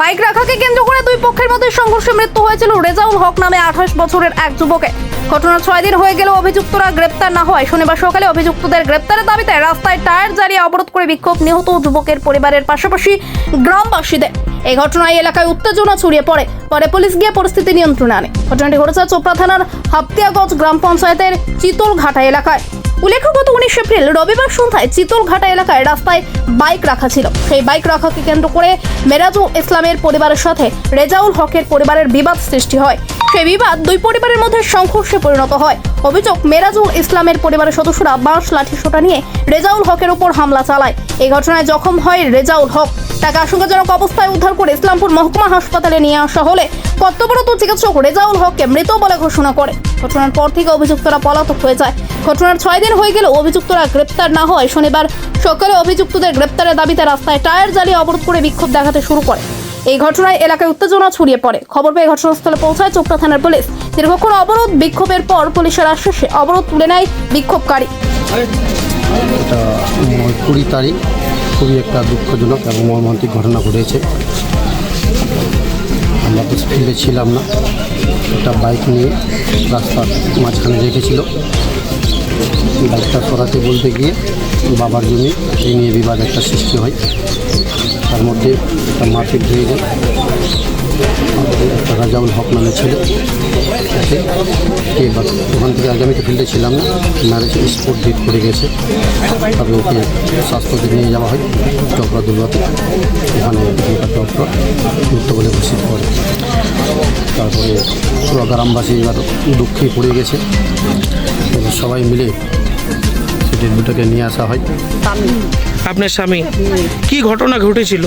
Bike রাখাকে কেন্দ্র করে দুই পক্ষের মধ্যে সংঘর্ষে মৃত্যু হয়েছিল রেজাউল হক নামে 28 বছরের এক যুবকের। ঘটনার 6 দিন হয়ে গেলেও অভিযুক্তরা গ্রেপ্তার না হয় শনিবার সকালে অভিযুক্তদের গ্রেপ্তারের দাবিতে রাস্তায় টায়ার জ্বালিয়ে অবরোধ করে বিক্ষোভ নিহত যুবকের পরিবারের পাশাপাশি গ্রামবাসীদের। এই ঘটনায় এলাকায় উত্তেজনা ছড়িয়ে পরে পুলিশ গিয়ে পরিস্থিতি নিয়ন্ত্রণে আনে। ঘটনাটি ঘটেছে চোপড়া থানার হাপ্তিয়াগঞ্জ গ্রাম পঞ্চায়েতের চিতলঘাটা এলাকায়। উল্লেখ্য, গত 19 এপ্রিল রবিবার সন্ধ্যায় চিতলঘাটা এলাকায় রাস্তায় বাইক রাখা ছিল। সেই বাইক রাখাকে কেন্দ্র করে মেরাজুল ইসলামের পরিবারের সাথে রেজাউল হকের পরিবারের বিবাদ সৃষ্টি হয়। সেই বিবাদ দুই পরিবারের মধ্যে সংঘর্ষে পরিণত হয়। অভিযোগ, মেরাজুল ইসলামের পরিবারের সদস্যরা বাঁশ লাঠিসোঁটা নিয়ে রেজাউল হকের উপর হামলা চালায়। এই ঘটনায় জখম হয় রেজাউল হক। তাকে আশঙ্কাজনক অবস্থায় উদ্ধার করে ইসলামপুর মহকুমা হাসপাতালে নিয়ে আসা হলে কর্তব্যরত চিকিৎসক রেজাউল হককে মৃত বলে ঘোষণা করে। ঘটনার পর থেকে অভিযুক্তরা পলাতক হয়ে যায়। ঘটনার 6 দিন হয়ে গেলেও অভিযুক্তরা গ্রেপ্তার না হয় শনিবার সকালে অভিযুক্তদের গ্রেপ্তারের দাবিতে রাস্তায় টায়ার জ্বালিয়ে অবরোধ করে বিক্ষোভ দেখাতে শুরু করে। এই ঘটনায় এলাকায় উত্তেজনা ছড়িয়ে পড়ে। খবর পেয়ে ঘটনাস্থলে পৌঁছায় চোপড়া থানার পুলিশ। দীর্ঘক্ষণ অবরোধ বিক্ষোভের পর পুলিশের আশ্বাসে অবরোধ তুলে নেয় বিক্ষোভকারী। এটা 20 তারিখ খুবই একটা দুঃখজনক এবং মর্মান্তিক ঘটনা ঘটেছে। আমরা তো ফিল্ডে ছিলাম না, একটা বাইক নিয়ে রাস্তার মাঝখানে রেখেছিল। বাইকটা সরাতে বলতে গিয়ে বাবার জমি এই নিয়ে বিবাদ একটা সৃষ্টি হয়। তার মধ্যে একটা মারপিট হয়ে যায়। একটা রেজাউল হক নামে ছেলে এবার ওখান থেকে আগে আমি তো ফিল্ডে ছিলাম না, ম্যারেজ স্পোর্ট ডেট করে গেছে। তবে ওকে স্বাস্থ্যতে নিয়ে যাওয়া হয় চক্রা দুর্গাতে। ওখানে ডক্টর মৃত্যু বলে ঘোষিত করে। তারপরে পুরো গ্রামবাসী এবার দুঃখে পড়ে গেছে। সবাই মিলে সেই দুটাকে নিয়ে আসা হয়। আপনার স্বামী কি ঘটনা ঘটেছিল?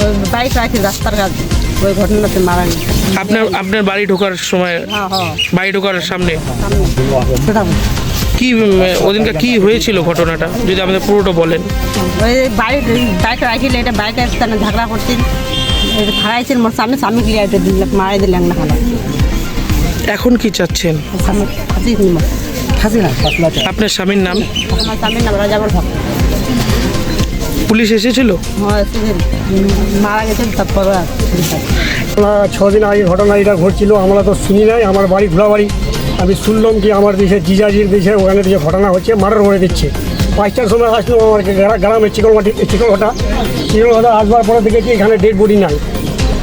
ওই বাইক রাখি রাস্তার কাছে, ওই ঘটনাতে মারা গেছে। আপনার বাড়ি ঢোকার সময়, বাড়ি ঢোকার সামনে কি ওদিনকে কি হয়েছিল ঘটনাটা যদি আমাদের পুরোটা বলেন। ওই বাইক রাখিলে এটা বাইক স্থানে ঝগড়া করছেন, খাড়াইছেন মোর স্বামী গিয়ে এটা মারাই দিলেন না খালা। এখন কি চাচ্ছেন? আপনার স্বামীর নাম? আমার স্বামীর নাম রাজাবল হক। পুলিশ এসেছিল? মারা গেছেন তারপর 6 দিন আগে ঘটনা এটা ঘটছিল। আমরা তো শুনি নাই, আমার বাড়ি ঘোড়াবাড়ি। আমি শুনলাম কি আমার দেশে জিজাজির দেশে ওখানে দেশে ঘটনা হচ্ছে, মার্ডার করে দিচ্ছে। 5টার সময় আসলো আমার গ্রামে চিকলঘাটা আসবার পরে দেখেছি এখানে ডেড বডি নাই।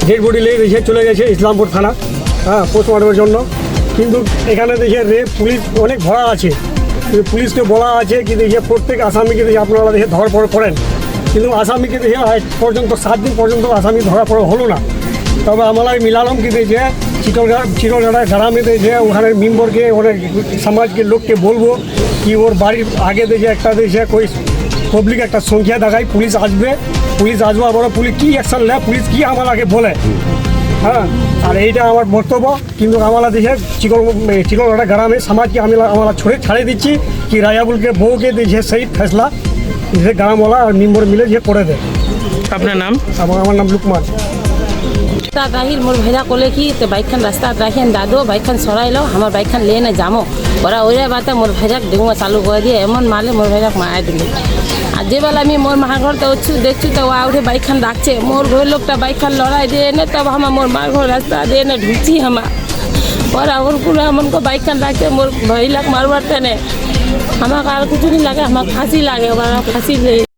ডেড বডি লেগে দেশে চলে গেছে ইসলামপুর থানা, পোস্টমর্টমের জন্য। কিন্তু এখানে দেখে রেপ পুলিশ অনেক ভরা আছে। কিন্তু পুলিশকে বলা আছে কি দেখে প্রত্যেক আসামিকে দেখে আপনারা দেখে ধরপড় করেন, কিন্তু আসামিকে দেখে আজ পর্যন্ত 7 দিন পর্যন্ত আসামি ধরা পড়া হলো না। তবে আমরা মিলালাম কি দেখে চিতলঘাটা গ্রামে দেখে ওখানে মেম্বরকে ওখানে সমাজকে লোককে বলবো কি ওর বাড়ির আগে দেখে একটা দেখে কই পাবলিক একটা সংখ্যা দেখায়, পুলিশ আসবে। পুলিশ আসবার পরে পুলিশ কী অ্যাকশন নেয়, পুলিশ কী আমাকে বলে। আর এইটা আমার বক্তব্য। কিন্তু আমরা দেখে চিকলঘাটা গ্রামে সমাজকে আমরা ছাড়িয়ে দিচ্ছি কি রাজাবুলকে বউকে দেখে সেই ফেসলা যে গ্রামওয়ালা আর মেম্বর মিলে যে করে দেয়। আপনার নাম? আমার নাম লুকমান। রাহিল মোর ভেজা কলে কি তো বাইকখান রাস্তা রাখেন দাদু বাইকখান সরাইলো আমার বাইকখান লে না যামো ওরা ওইরা বাতে মোর ভেজাক ডেঙ্গুয়া চালু করে দিয়ে এমন মালে মোর ভেজাক মারা দিল। আর যে বেলা আমি মোর মার ঘরতে হচ্ছু দেখছি তো ওয়া উঠে বাইকখান রাখছে, মোর ঘর লোকটা বাইকখান লড়াই দিয়ে এনে তবে আমার মোর মার ঘর রাস্তা দিয়ে এনে ঢুকছি আমার। ওরা ওর কোনো এমন করে বাইকখান রাখছে মোর ভয় লাগ মারবার টেনে। আমাকে আর কিছু লাগে, আমার ফাঁসি লাগে, ওরা ফাঁসি